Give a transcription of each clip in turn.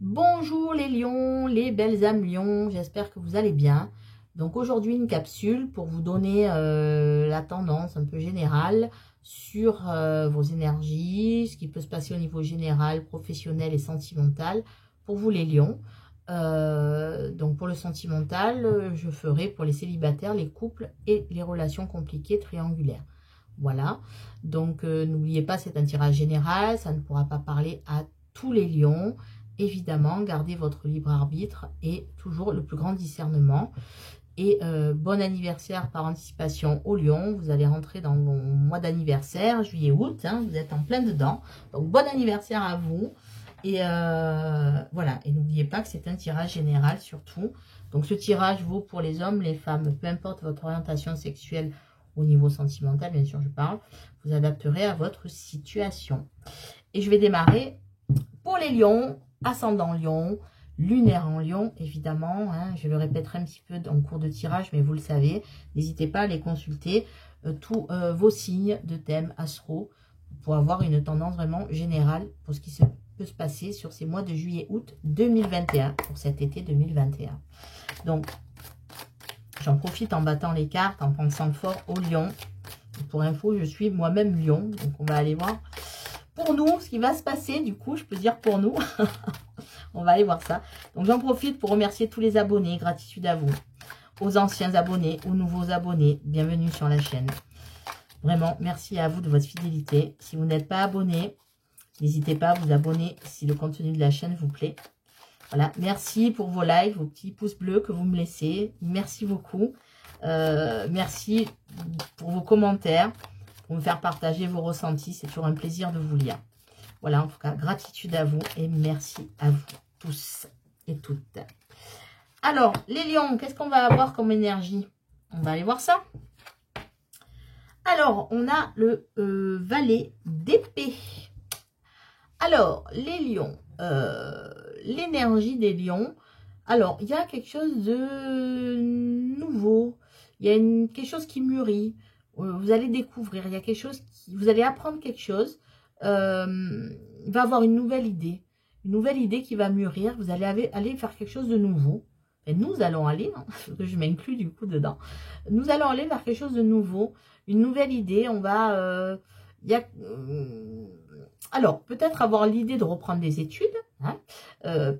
Bonjour les lions, les belles âmes lions, j'espère que vous allez bien. Donc aujourd'hui une capsule pour vous donner la tendance un peu générale sur vos énergies, ce qui peut se passer au niveau général, professionnel et sentimental pour vous les lions. Donc pour le sentimental, je ferai pour les célibataires, les couples et les relations compliquées triangulaires. Voilà, donc n'oubliez pas, c'est un tirage général, ça ne pourra pas parler à tous les lions. Évidemment, gardez votre libre arbitre et toujours le plus grand discernement. Et bon anniversaire par anticipation au lion. Vous allez rentrer dans mon mois d'anniversaire, juillet-août, hein, vous êtes en plein dedans. Donc bon anniversaire à vous. Et voilà, et n'oubliez pas que c'est un tirage général surtout. Donc ce tirage vaut pour les hommes, les femmes, peu importe votre orientation sexuelle au niveau sentimental, bien sûr je parle. Vous adapterez à votre situation. Et je vais démarrer pour les lions, ascendant lion, lunaire en lion, évidemment. Hein, je le répéterai un petit peu en cours de tirage, mais vous le savez. N'hésitez pas à aller consulter tous vos signes de thème astro pour avoir une tendance vraiment générale pour ce qui peut se passer sur ces mois de juillet-août 2021, pour cet été 2021. Donc, j'en profite en battant les cartes, en pensant fort au lion. Pour info, je suis moi-même lion, donc on va aller voir pour nous ce qui va se passer. Du coup, je peux dire pour nous. On va aller voir ça. Donc, j'en profite pour remercier tous les abonnés. Gratitude à vous. Aux anciens abonnés, aux nouveaux abonnés. Bienvenue sur la chaîne. Vraiment, merci à vous de votre fidélité. Si vous n'êtes pas abonné, n'hésitez pas à vous abonner si le contenu de la chaîne vous plaît. Voilà, merci pour vos likes, vos petits pouces bleus que vous me laissez. Merci beaucoup. Merci pour vos commentaires, pour me faire partager vos ressentis. C'est toujours un plaisir de vous lire. Voilà, en tout cas, gratitude à vous et merci à vous tous et toutes. Alors, les lions, qu'est-ce qu'on va avoir comme énergie? On va aller voir ça. Alors, on a le valet d'épée. Alors, les lions, l'énergie des lions. Alors, il y a quelque chose de nouveau. Il y a quelque chose qui mûrit. Vous allez découvrir. Il y a quelque chose vous allez apprendre quelque chose. Il va avoir une nouvelle idée. Une nouvelle idée qui va mûrir. Vous allez aller faire quelque chose de nouveau. Et nous allons aller, hein, parce que je m'inclus du coup dedans. Nous allons aller vers quelque chose de nouveau. Une nouvelle idée. On va... alors, peut-être avoir l'idée de reprendre des études, hein,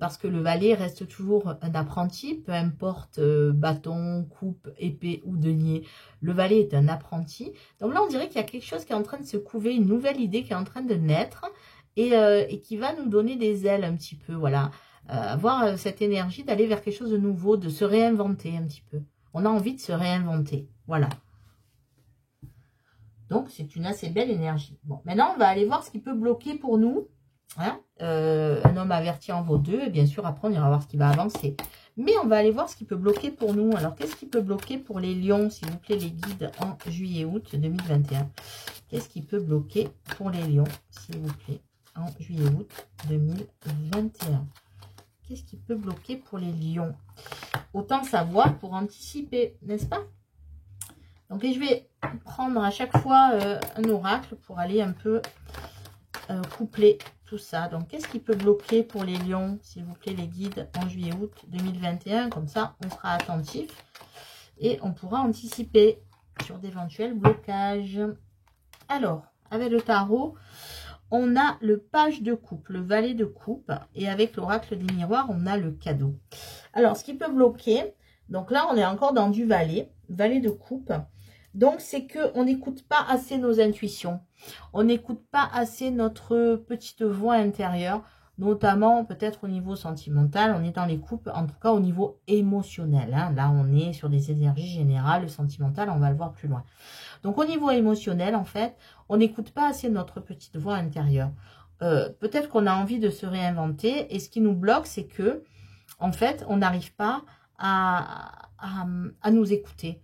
parce que le valet reste toujours un apprenti, peu importe bâton, coupe, épée ou denier, le valet est un apprenti. Donc là, on dirait qu'il y a quelque chose qui est en train de se couver, une nouvelle idée qui est en train de naître et qui va nous donner des ailes un petit peu, voilà. Avoir cette énergie d'aller vers quelque chose de nouveau, de se réinventer un petit peu. On a envie de se réinventer, voilà. Donc, c'est une assez belle énergie. Bon, maintenant, on va aller voir ce qui peut bloquer pour nous. Hein, un homme averti en vaut deux. Et bien sûr, après, on ira voir ce qui va avancer. Mais on va aller voir ce qui peut bloquer pour nous. Alors, qu'est-ce qui peut bloquer pour les lions, s'il vous plaît, les guides en juillet-août 2021? Qu'est-ce qui peut bloquer pour les lions, s'il vous plaît, en juillet-août 2021? Qu'est-ce qui peut bloquer pour les lions? Autant savoir pour anticiper, n'est-ce pas? Donc, je vais prendre à chaque fois un oracle pour aller un peu coupler tout ça. Donc, qu'est-ce qui peut bloquer pour les lions, s'il vous plaît, les guides en juillet-août 2021? Comme ça, on sera attentif et on pourra anticiper sur d'éventuels blocages. Alors, avec le tarot, on a le page de coupe, le valet de coupe. Et avec l'oracle des miroirs, on a le cadeau. Alors, ce qui peut bloquer, donc là, on est encore dans du valet de coupe. Donc, c'est qu'on n'écoute pas assez nos intuitions. On n'écoute pas assez notre petite voix intérieure, notamment peut-être au niveau sentimental. On est dans les couples, en tout cas au niveau émotionnel. Hein. Là, on est sur des énergies générales. Le sentimental, on va le voir plus loin. Donc, au niveau émotionnel, en fait, on n'écoute pas assez notre petite voix intérieure. Peut-être qu'on a envie de se réinventer. Et ce qui nous bloque, c'est que, en fait, on n'arrive pas à nous écouter.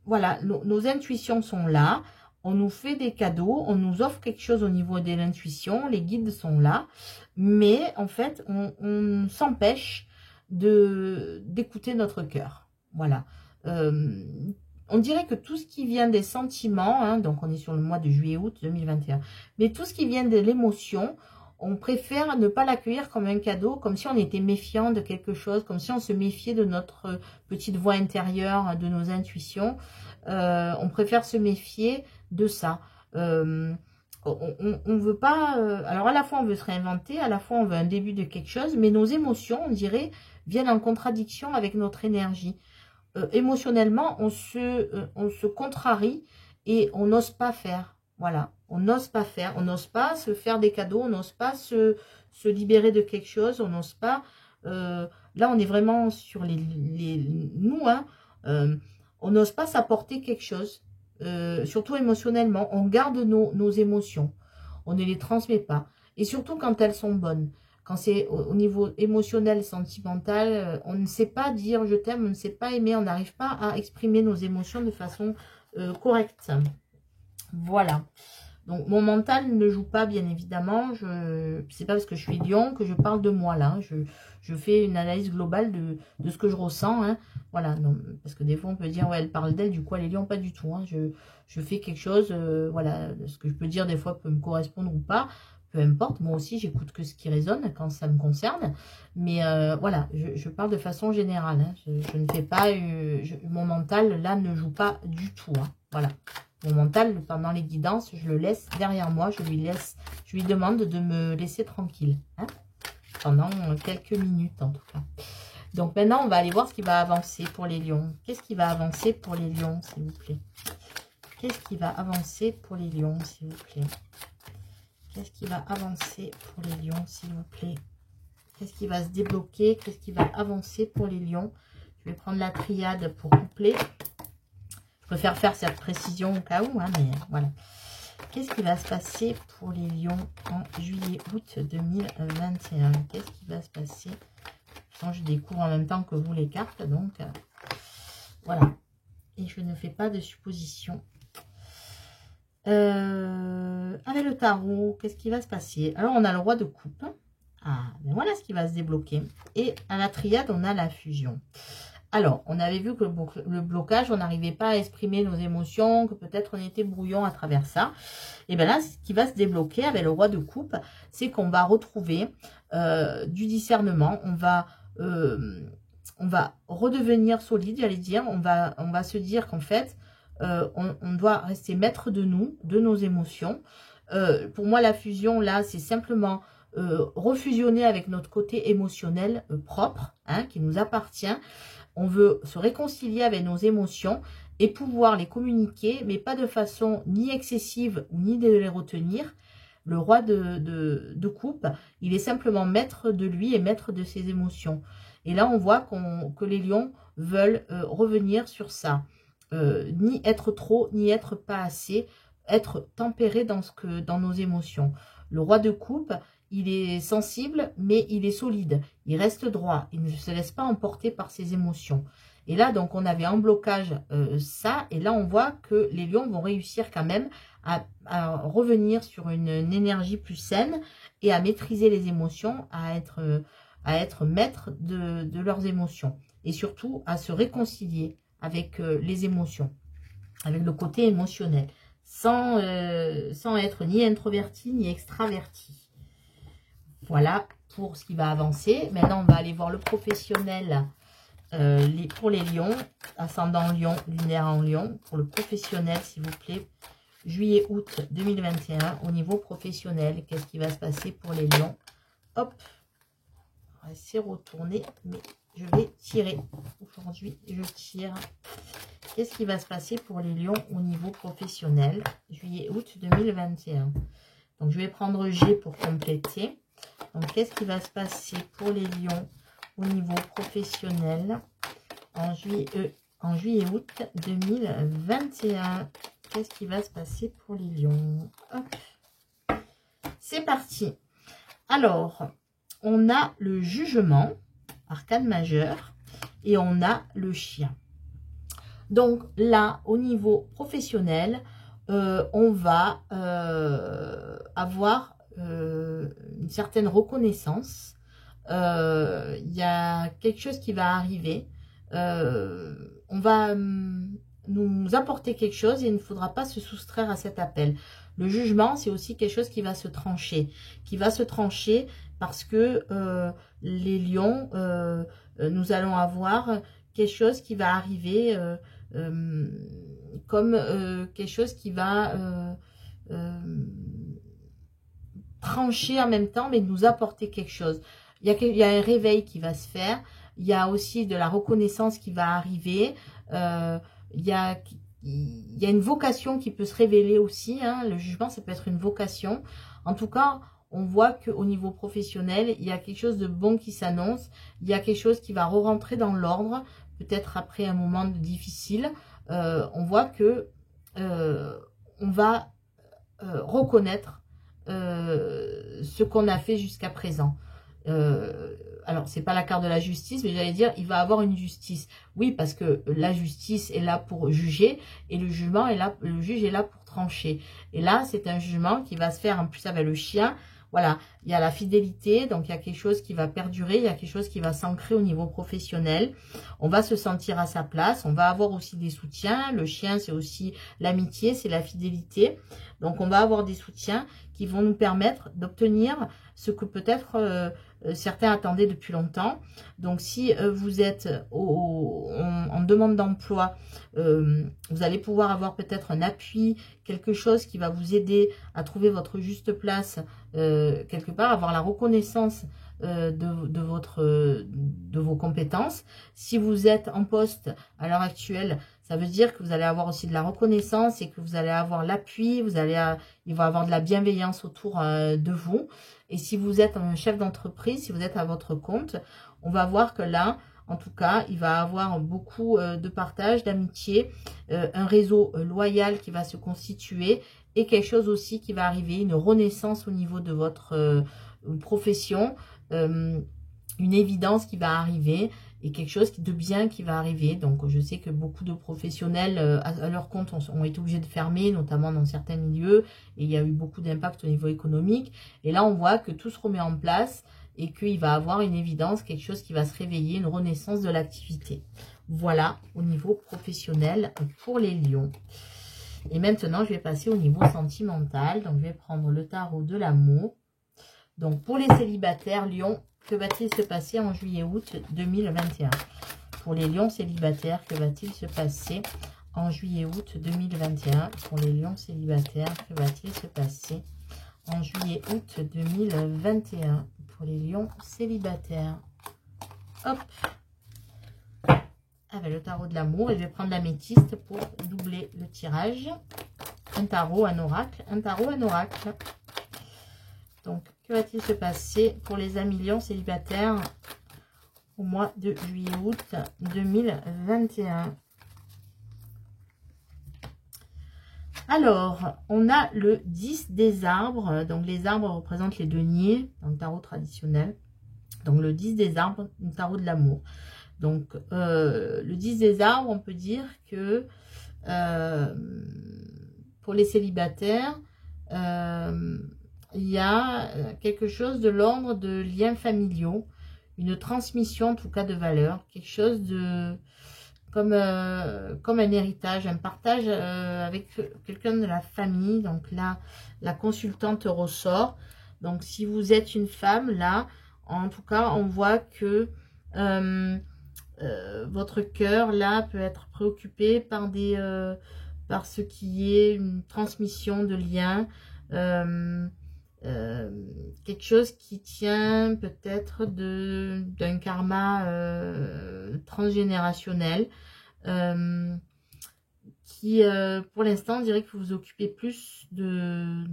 Voilà, nos intuitions sont là, on nous fait des cadeaux, on nous offre quelque chose au niveau de l'intuition, les guides sont là, mais en fait, on s'empêche d'écouter notre cœur. Voilà. On dirait que tout ce qui vient des sentiments, hein, donc on est sur le mois de juillet-août 2021, mais tout ce qui vient de l'émotion, on préfère ne pas l'accueillir comme un cadeau, comme si on était méfiant de quelque chose, comme si on se méfiait de notre petite voix intérieure, de nos intuitions. On préfère se méfier de ça. On veut pas... alors à la fois on veut se réinventer, à la fois on veut un début de quelque chose, mais nos émotions, on dirait, viennent en contradiction avec notre énergie. Émotionnellement, on se contrarie et on n'ose pas faire. Voilà, on n'ose pas faire, on n'ose pas se faire des cadeaux, on n'ose pas se libérer de quelque chose, on n'ose pas... là, on est vraiment sur nous, hein, on n'ose pas s'apporter quelque chose. Surtout émotionnellement, on garde nos émotions, on ne les transmet pas, et surtout quand elles sont bonnes, quand c'est au niveau émotionnel, sentimental, on ne sait pas dire je t'aime, on ne sait pas aimer, on n'arrive pas à exprimer nos émotions de façon correcte. Voilà. Donc mon mental ne joue pas, bien évidemment. C'est pas parce que je suis lion que je parle de moi là. Je fais une analyse globale de ce que je ressens. Hein. Voilà, non, parce que des fois on peut dire ouais, elle parle d'elle, du coup elle est lion, pas du tout. Hein. Je fais quelque chose, voilà, ce que je peux dire des fois peut me correspondre ou pas. Peu importe, moi aussi j'écoute que ce qui résonne quand ça me concerne. Mais voilà, je parle de façon générale. Hein. Je ne fais pas, mon mental là ne joue pas du tout. Hein. Voilà. Mon mental, pendant les guidances, je le laisse derrière moi. Je lui demande de me laisser tranquille. Hein, pendant quelques minutes, en tout cas. Donc, maintenant, on va aller voir ce qui va avancer pour les lions. Qu'est-ce qui va avancer pour les lions, s'il vous plaît? Qu'est-ce qui va avancer pour les lions, s'il vous plaît? Qu'est-ce qui va avancer pour les lions, s'il vous plaît? Qu'est-ce qui va se débloquer? Qu'est-ce qui va avancer pour les lions? Je vais prendre la triade pour coupler. Je préfère faire cette précision au cas où, hein, mais voilà. Qu'est-ce qui va se passer pour les lions en juillet-août 2021? Qu'est-ce qui va se passer? Je découvre en même temps que vous les cartes, donc voilà. Et je ne fais pas de suppositions. Avec le tarot, qu'est-ce qui va se passer? Alors, on a le roi de coupe. Ah, ben voilà ce qui va se débloquer. Et à la triade, on a la fusion. Alors, on avait vu que le blocage, on n'arrivait pas à exprimer nos émotions, que peut-être on était brouillon à travers ça. Et bien là, ce qui va se débloquer avec le roi de coupe, c'est qu'on va retrouver du discernement. On va redevenir solide, j'allais dire. On va se dire qu'en fait, on doit rester maître de nous, de nos émotions. Pour moi, la fusion, là, c'est simplement... refusionner avec notre côté émotionnel propre, hein, qui nous appartient. On veut se réconcilier avec nos émotions et pouvoir les communiquer, mais pas de façon ni excessive ni de les retenir. Le roi de coupe, il est simplement maître de lui et maître de ses émotions. Et là, on voit que les lions veulent revenir sur ça. Ni être trop, ni être pas assez, être tempéré dans nos émotions. Le roi de coupe, il est sensible, mais il est solide. Il reste droit. Il ne se laisse pas emporter par ses émotions. Et là, donc, on avait en blocage ça. Et là, on voit que les lions vont réussir quand même à revenir sur une énergie plus saine et à maîtriser les émotions, à être maître de leurs émotions. Et surtout, à se réconcilier avec les émotions, avec le côté émotionnel, sans être ni introverti ni extraverti. Voilà pour ce qui va avancer. Maintenant, on va aller voir le professionnel pour les lions. Ascendant lion, lunaire en lion. Pour le professionnel, s'il vous plaît. Juillet-août 2021. Au niveau professionnel, qu'est-ce qui va se passer pour les lions? Hop. On va essayer de retourner. Mais je vais tirer. Aujourd'hui, je tire. Qu'est-ce qui va se passer pour les lions au niveau professionnel? Juillet-août 2021. Donc, je vais prendre G pour compléter. Donc, qu'est-ce qui va se passer pour les lions au niveau professionnel en juillet-août 2021? Qu'est-ce qui va se passer pour les lions? C'est parti. Alors, on a le jugement, arcane majeur, et on a le chien. Donc là, au niveau professionnel, on va avoir une certaine reconnaissance. Il y a quelque chose qui va arriver. On va nous apporter quelque chose et il ne faudra pas se soustraire à cet appel. Le jugement, c'est aussi quelque chose qui va se trancher. Qui va se trancher parce que les lions, nous allons avoir quelque chose qui va arriver comme quelque chose qui va trancher en même temps, mais nous apporter quelque chose. Il y a un réveil qui va se faire. Il y a aussi de la reconnaissance qui va arriver. Il y a une vocation qui peut se révéler aussi. Hein. Le jugement, ça peut être une vocation. En tout cas, on voit qu'au niveau professionnel, il y a quelque chose de bon qui s'annonce. Il y a quelque chose qui va re-rentrer dans l'ordre, peut-être après un moment difficile. On voit que on va reconnaître ce qu'on a fait jusqu'à présent. Alors, c'est pas la carte de la justice, mais j'allais dire, il va avoir une justice. Oui, parce que la justice est là pour juger et le jugement est là, le juge est là pour trancher. Et là, c'est un jugement qui va se faire en plus avec le chien. Voilà, il y a la fidélité, donc il y a quelque chose qui va perdurer, il y a quelque chose qui va s'ancrer au niveau professionnel. On va se sentir à sa place, on va avoir aussi des soutiens. Le chien, c'est aussi l'amitié, c'est la fidélité. Donc, on va avoir des soutiens qui vont nous permettre d'obtenir ce que peut-être certains attendaient depuis longtemps. Donc, si vous êtes en demande d'emploi, vous allez pouvoir avoir peut-être un appui, quelque chose qui va vous aider à trouver votre juste place quelque part, avoir la reconnaissance de vos compétences. Si vous êtes en poste à l'heure actuelle, ça veut dire que vous allez avoir aussi de la reconnaissance et que vous allez avoir l'appui, il va y avoir de la bienveillance autour de vous. Et si vous êtes un chef d'entreprise, si vous êtes à votre compte, on va voir que là, en tout cas, il va y avoir beaucoup de partage, d'amitié, un réseau loyal qui va se constituer et quelque chose aussi qui va arriver, une renaissance au niveau de votre profession, une évidence qui va arriver et quelque chose de bien qui va arriver. Donc, je sais que beaucoup de professionnels à leur compte ont été obligés de fermer, notamment dans certains milieux, et il y a eu beaucoup d'impact au niveau économique. Et là, on voit que tout se remet en place et qu'il va avoir une évidence, quelque chose qui va se réveiller, une renaissance de l'activité. Voilà, au niveau professionnel pour les lions. Et maintenant, je vais passer au niveau sentimental. Donc, je vais prendre le tarot de l'amour. Donc, pour les célibataires, lions, que va-t-il se passer en juillet-août 2021? Pour les lions célibataires, que va-t-il se passer en juillet-août 2021? Pour les lions célibataires, que va-t-il se passer en juillet-août 2021? Pour les lions célibataires. Hop! Avec le tarot de l'amour. Et je vais prendre l'améthyste pour doubler le tirage. Un tarot, un oracle. Un tarot, un oracle. Donc, que va-t-il se passer pour les amis lions célibataires au mois de juillet-août 2021? Alors, on a le 10 des arbres. Donc, les arbres représentent les deniers dans le tarot traditionnel. Donc, le 10 des arbres, le tarot de l'amour. Donc, le 10 des arbres, on peut dire que pour les célibataires, il y a quelque chose de l'ordre de liens familiaux, une transmission en tout cas de valeurs, quelque chose de comme un héritage, un partage avec quelqu'un de la famille. Donc là, la consultante ressort. Donc si vous êtes une femme, là, en tout cas, on voit que votre cœur, là, peut être préoccupé par par ce qui est une transmission de liens. Quelque chose qui tient peut-être d'un karma transgénérationnel qui pour l'instant on dirait que vous vous occupez plus de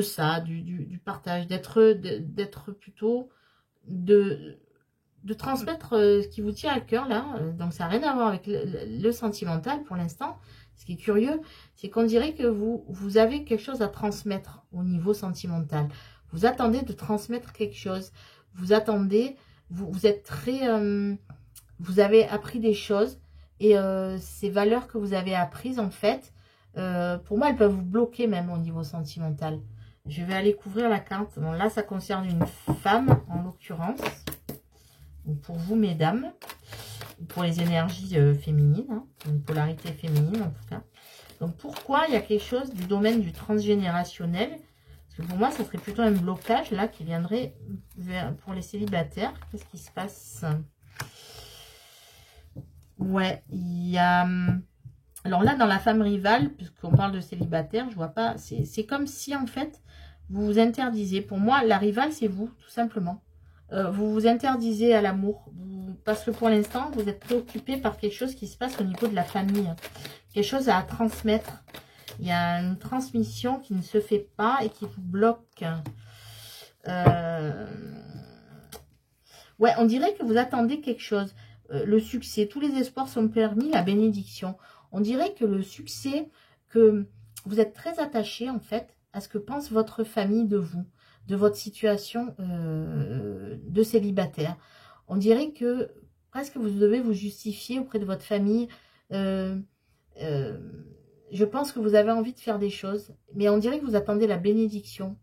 ça, du partage, d'être plutôt de transmettre ce qui vous tient à cœur là. Donc ça n'a rien à voir avec le sentimental pour l'instant. Ce qui est curieux, c'est qu'on dirait que vous avez quelque chose à transmettre au niveau sentimental. Vous attendez de transmettre quelque chose. Vous attendez, vous êtes très... vous avez appris des choses et ces valeurs que vous avez apprises, en fait, pour moi, elles peuvent vous bloquer même au niveau sentimental. Je vais aller couvrir la carte. Bon, là, ça concerne une femme, en l'occurrence. Pour vous, mesdames. Pour les énergies féminines, hein, une polarité féminine en tout cas. Donc, pourquoi il y a quelque chose du domaine du transgénérationnel? Parce que pour moi, ça serait plutôt un blocage, là, qui viendrait pour les célibataires. Qu'est-ce qui se passe? Ouais, il y a... Alors là, dans la femme rivale, puisqu'on parle de célibataire, je vois pas... C'est comme si, en fait, vous vous interdisez. Pour moi, la rivale, c'est vous, tout simplement. Vous vous interdisez à l'amour. Parce que pour l'instant, vous êtes préoccupé par quelque chose qui se passe au niveau de la famille. Quelque chose à transmettre. Il y a une transmission qui ne se fait pas et qui vous bloque. Ouais, on dirait que vous attendez quelque chose. Le succès, tous les espoirs sont permis, la bénédiction. On dirait que le succès, que vous êtes très attaché en fait à ce que pense votre famille de vous, de votre situation de célibataire. On dirait que presque vous devez vous justifier auprès de votre famille. Je pense que vous avez envie de faire des choses, mais on dirait que vous attendez la bénédiction.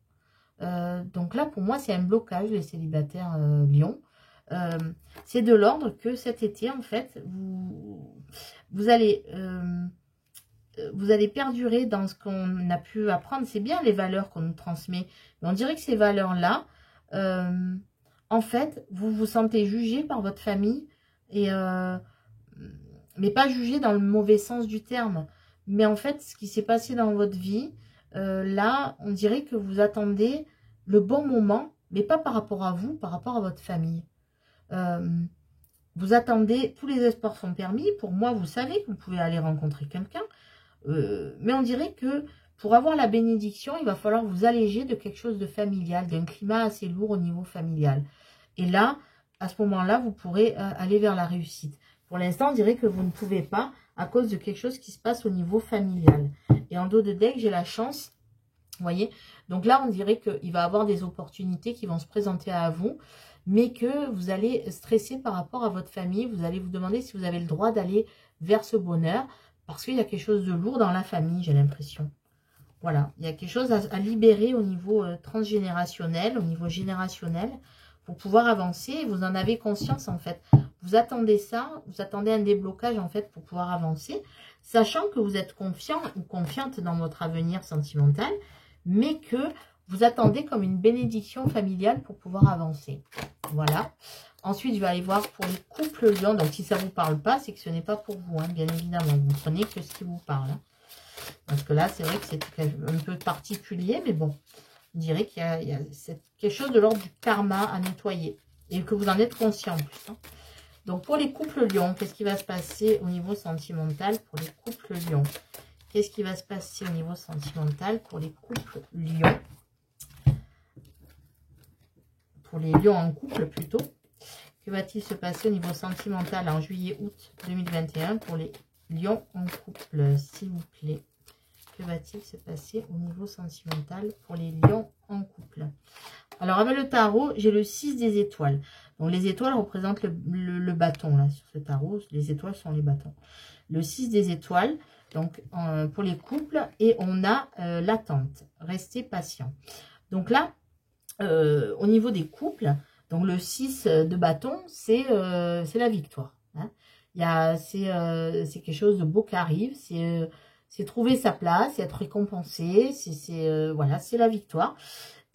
Donc là, pour moi, c'est un blocage, les célibataires Lion. C'est de l'ordre que cet été, en fait, vous allez perdurer dans ce qu'on a pu apprendre. C'est bien les valeurs qu'on nous transmet, mais on dirait que ces valeurs-là, en fait, vous vous sentez jugé par votre famille, et mais pas jugé dans le mauvais sens du terme. Mais en fait, ce qui s'est passé dans votre vie, là, on dirait que vous attendez le bon moment, mais pas par rapport à vous, par rapport à votre famille. Vous attendez, tous les espoirs sont permis. Pour moi, vous savez que vous pouvez aller rencontrer quelqu'un. Mais on dirait que pour avoir la bénédiction, il va falloir vous alléger de quelque chose de familial, d'un climat assez lourd au niveau familial. Et là, à ce moment-là, vous pourrez aller vers la réussite. Pour l'instant, on dirait que vous ne pouvez pas à cause de quelque chose qui se passe au niveau familial. Et en dos de deck, j'ai la chance, vous voyez. Donc là, on dirait qu'il va y avoir des opportunités qui vont se présenter à vous, mais que vous allez stresser par rapport à votre famille. Vous allez vous demander si vous avez le droit d'aller vers ce bonheur, parce qu'il y a quelque chose de lourd dans la famille, j'ai l'impression. Voilà, il y a quelque chose à libérer au niveau transgénérationnel, au niveau générationnel, pour pouvoir avancer. Et vous en avez conscience, en fait. Vous attendez ça, vous attendez un déblocage, en fait, pour pouvoir avancer, sachant que vous êtes confiant ou confiante dans votre avenir sentimental, mais que vous attendez comme une bénédiction familiale pour pouvoir avancer. Voilà. Ensuite, je vais aller voir pour les couples lions. Donc, si ça ne vous parle pas, c'est que ce n'est pas pour vous, hein, bien évidemment. Vous prenez que ce qui vous parle. Hein. Parce que là, c'est vrai que c'est un peu particulier, mais bon. On dirait qu'il y a quelque chose de l'ordre du karma à nettoyer. Et que vous en êtes conscient en plus. Hein. Donc, pour les couples lions, qu'est-ce qui va se passer au niveau sentimental pour les couples lions? Qu'est-ce qui va se passer au niveau sentimental pour les couples lions? Pour les lions en couple, plutôt. Que va-t-il se passer au niveau sentimental en juillet-août 2021 pour les lions en couple, s'il vous plaît? Que va-t-il se passer au niveau sentimental pour les lions en couple? Alors, avec le tarot, j'ai le 6 des étoiles. Donc, les étoiles représentent le bâton, là, sur ce tarot. Les étoiles sont les bâtons. Le 6 des étoiles, donc, pour les couples. Et on a l'attente. Restez patient. Donc là, au niveau des couples, donc le 6 de bâton, c'est la victoire. Hein. C'est quelque chose de beau qui arrive. C'est trouver sa place, être récompensé. Voilà, c'est la victoire.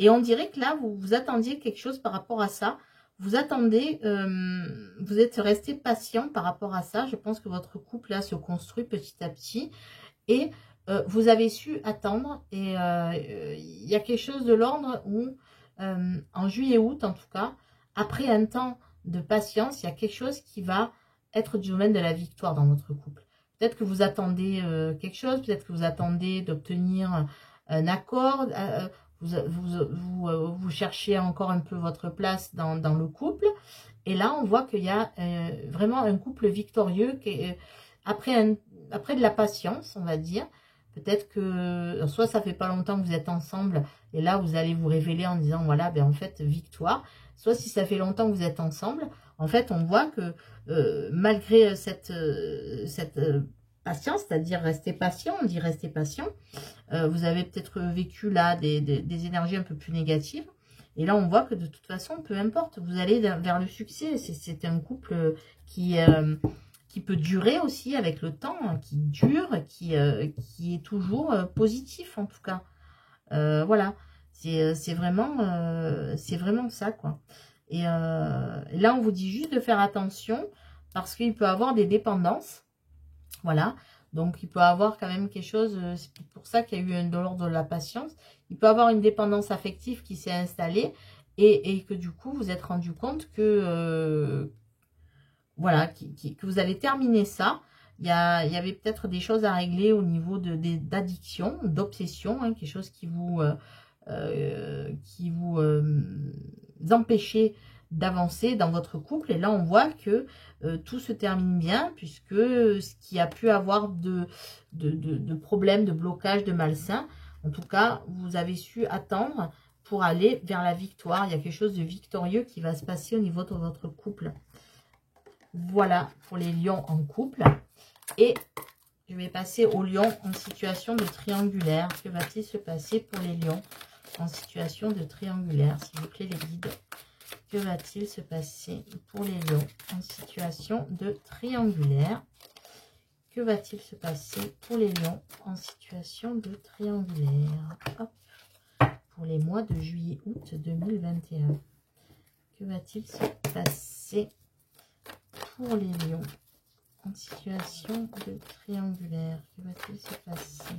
Et on dirait que là, vous attendiez quelque chose par rapport à ça. Vous attendez, vous êtes resté patient par rapport à ça. Je pense que votre couple là se construit petit à petit. Et vous avez su attendre. Et il y a quelque chose de l'ordre où, en juillet-août en tout cas, après un temps de patience, il y a quelque chose qui va être du domaine de la victoire dans votre couple. Peut-être que vous attendez quelque chose, peut-être que vous attendez d'obtenir un accord, vous cherchez encore un peu votre place dans le couple. Et là, on voit qu'il y a vraiment un couple victorieux qui est, après de la patience, on va dire. Peut-être que soit ça fait pas longtemps que vous êtes ensemble et là, vous allez vous révéler en disant, voilà, ben en fait, victoire. Soit si ça fait longtemps que vous êtes ensemble, en fait, on voit que malgré cette patience, c'est-à-dire rester patient, on dit rester patient, vous avez peut-être vécu là des énergies un peu plus négatives. Et là, on voit que de toute façon, peu importe, vous allez vers le succès. C'est un couple qui qui peut durer aussi avec le temps, hein, qui dure, qui est toujours positif en tout cas. Voilà, c'est vraiment ça, quoi. Et là, on vous dit juste de faire attention parce qu'il peut avoir des dépendances. Voilà, donc il peut avoir quand même quelque chose, c'est pour ça qu'il y a eu un dollar de la patience. Il peut avoir une dépendance affective qui s'est installée et que du coup, vous êtes rendu compte que, voilà, que vous allez terminer ça. Il y avait peut-être des choses à régler au niveau d'addiction, d'obsession, hein, quelque chose qui vous empêchait d'avancer dans votre couple. Et là, on voit que tout se termine bien, puisque ce qui a pu avoir de problèmes, de blocage, de malsain, en tout cas, vous avez su attendre pour aller vers la victoire. Il y a quelque chose de victorieux qui va se passer au niveau de votre couple. Voilà pour les lions en couple. Et je vais passer aux lions en situation de triangulaire. Que va-t-il se passer pour les lions en situation de triangulaire? S'il vous plaît, les guides. Que va-t-il se passer pour les lions en situation de triangulaire? Que va-t-il se passer pour les lions en situation de triangulaire? Hop. Pour les mois de juillet-août 2021. Que va-t-il se passer pour les lions en situation de triangulaire? Que va-t-il se passer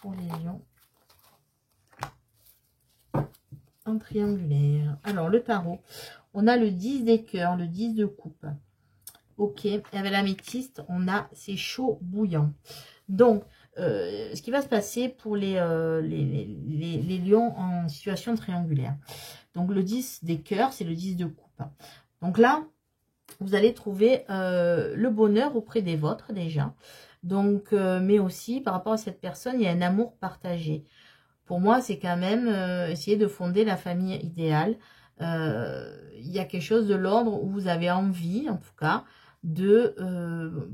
pour les lions en triangulaire? Alors, le tarot, on a le 10 des cœurs, le 10 de coupe. Ok, et avec l'améthyste, on a c'est chaud bouillant. Donc, ce qui va se passer pour les lions en situation triangulaire. Donc, le 10 des cœurs, c'est le 10 de coupe. Donc là, vous allez trouver le bonheur auprès des vôtres déjà. Donc, mais aussi, par rapport à cette personne, il y a un amour partagé. Pour moi, c'est quand même essayer de fonder la famille idéale. Il y a quelque chose de l'ordre où vous avez envie, en tout cas, de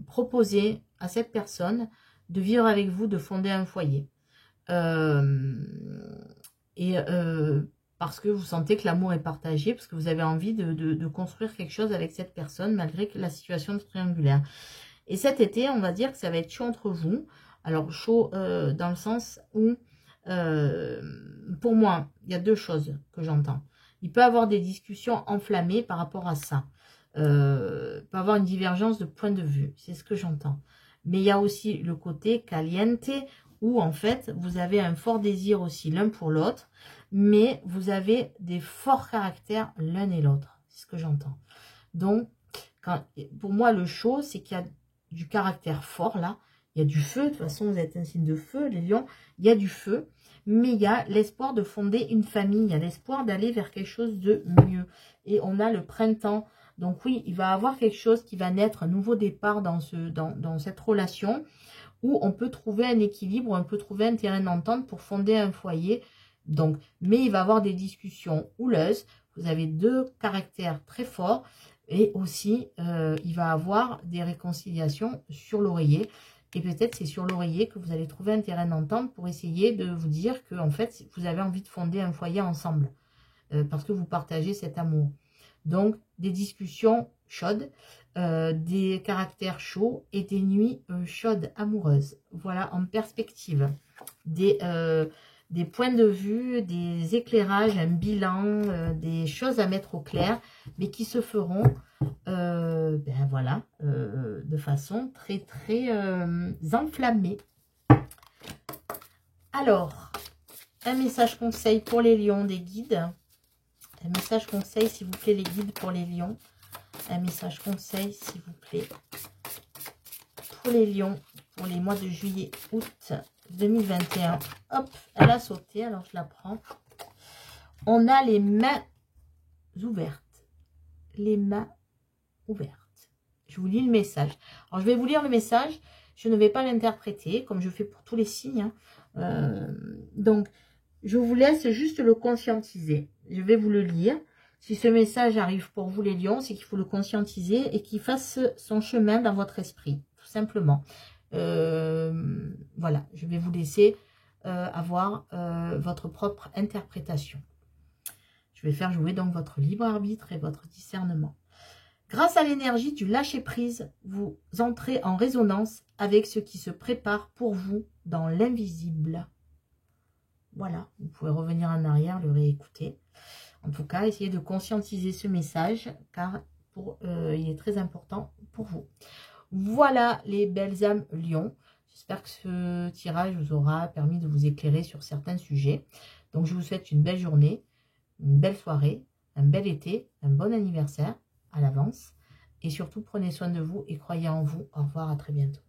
proposer à cette personne de vivre avec vous, de fonder un foyer. Parce que vous sentez que l'amour est partagé, parce que vous avez envie de construire quelque chose avec cette personne, malgré la situation triangulaire. Et cet été, on va dire que ça va être chaud entre vous. Alors, chaud dans le sens où, pour moi, il y a deux choses que j'entends. Il peut y avoir des discussions enflammées par rapport à ça. Il peut y avoir une divergence de point de vue. C'est ce que j'entends. Mais il y a aussi le côté caliente, où en fait, vous avez un fort désir aussi l'un pour l'autre, mais vous avez des forts caractères l'un et l'autre. C'est ce que j'entends. Donc, pour moi, le chaud, c'est qu'il y a du caractère fort là. Il y a du feu. De toute façon, vous êtes un signe de feu, les lions. Il y a du feu, mais il y a l'espoir de fonder une famille. Il y a l'espoir d'aller vers quelque chose de mieux. Et on a le printemps. Donc oui, il va y avoir quelque chose qui va naître, un nouveau départ dans cette relation, où on peut trouver un équilibre, où on peut trouver un terrain d'entente pour fonder un foyer. Donc, mais il va y avoir des discussions houleuses. Vous avez deux caractères très forts. Et aussi, il va y avoir des réconciliations sur l'oreiller. Et peut-être c'est sur l'oreiller que vous allez trouver un terrain d'entente pour essayer de vous dire que en fait, vous avez envie de fonder un foyer ensemble. Parce que vous partagez cet amour. Donc, des discussions chaudes, des caractères chauds et des nuits chaudes, amoureuses. Voilà, en perspective. Des points de vue, des éclairages, un bilan, des choses à mettre au clair, mais qui se feront, ben voilà, de façon très, très enflammée. Alors, un message conseil pour les lions des guides. Un message conseil, s'il vous plaît, les guides pour les lions. Un message conseil, s'il vous plaît, pour les lions, pour les mois de juillet, août 2021. Hop, elle a sauté, alors je la prends. On a les mains ouvertes. Les mains ouvertes. Je vous lis le message. Alors, je vais vous lire le message. Je ne vais pas l'interpréter, comme je fais pour tous les signes. Donc, je vous laisse juste le conscientiser. Je vais vous le lire. Si ce message arrive pour vous les lions, c'est qu'il faut le conscientiser et qu'il fasse son chemin dans votre esprit, tout simplement. Voilà, je vais vous laisser avoir votre propre interprétation. Je vais faire jouer donc votre libre arbitre et votre discernement. Grâce à l'énergie du lâcher-prise, vous entrez en résonance avec ce qui se prépare pour vous dans l'invisible. Voilà, vous pouvez revenir en arrière, le réécouter. En tout cas, essayez de conscientiser ce message, car il est très important pour vous. Voilà les belles âmes lions. J'espère que ce tirage vous aura permis de vous éclairer sur certains sujets. Donc, je vous souhaite une belle journée, une belle soirée, un bel été, un bon anniversaire à l'avance. Et surtout, prenez soin de vous et croyez en vous. Au revoir, à très bientôt.